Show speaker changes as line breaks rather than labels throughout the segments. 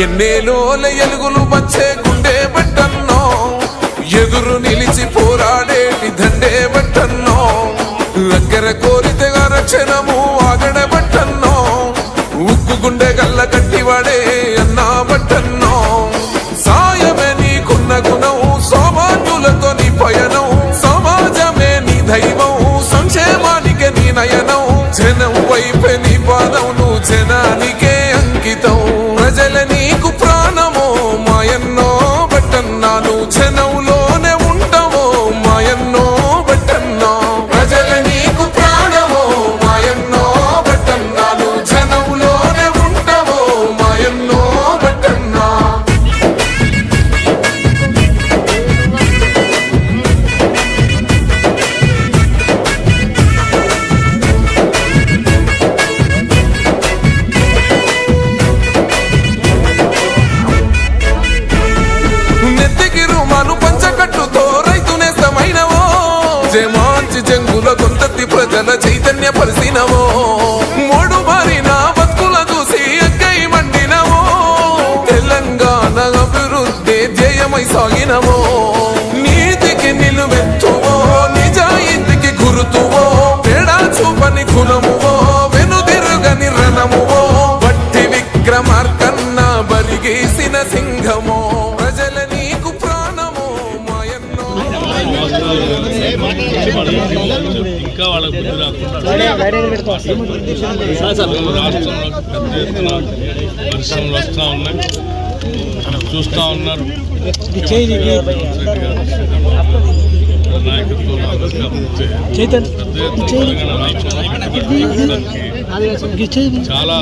ఎన్నేలోల ఎలుగులు వచ్చే గుండె బట్టన్నో, ఎదురు నిలిచి పోరాడేటి దండే బట్టన్నో, దగ్గర కోరితగా రక్షణము ఆగడ బట్టన్నో, ఉక్కు గుండె గల్ల గట్టివాడే అన్నా బట్టన్నో. సాయమే నీకున్న గుణం, సౌభాగ్యులతో నీ పయనం, సమాజమే నీ దైవం, సంక్షేమానికే నీ నయనం, జనం వైపే నీ పాదం, నువ్వు జనానికే అంకితం. ప్రజల నీకు ప్రాణమో మాయన్నో బట్టన్నా, నువ్వు జనంలోనే ఉంటావో మాయన్నో బట్టన్నా. ప్రజల నీకు ప్రాణమో మాయన్నో బట్టన్నా, నువ్వు జనంలోనే ఉంటావో మాయన్నో బట్టన్నా. మంచి జంగుల గొంతెత్తి ప్రజల చైతన్య పరిసినవో, మూడు మారిన బతుకుల చూసి అక్కై మండినవో, తెలంగాణ అభివృద్ధి ధ్యేయమై సాగినవో. నీతికి నిలువెత్తువో, నిజాయితీకి గురుతువో, తేడా చూపని గుణమువో, వెనుదిరుగని రణమువో, వట్టి విక్రమార్కన్న బలిగేసిన సింహమో. ప్రజల నీకు ప్రాణమో మాయన్నో.
ఇంకా వాళ్ళకు బుద్ధి రాష్ట్రంలో పెద్ద ఎత్తున పరిశ్రమలు వస్తూ ఉన్నాయి, చూస్తూ ఉన్నారు. నాయకత్వం చాలా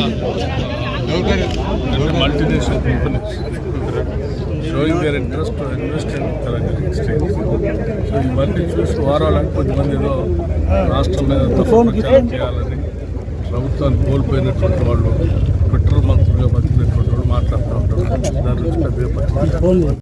multinational companies showing their interest to invest in Telangan exchange. So ఇవన్నీ చూసి వారాలని కొంతమంది ఏదో రాష్ట్రం మీద ప్రచారం చేయాలని ప్రభుత్వాన్ని కోల్పోయినటువంటి వాళ్ళు, ట్విట్టర్ మంత్రులుగా బతికినటువంటి వాళ్ళు మాట్లాడుతూ ఉంటారు. దాని నుంచి పెద్దగా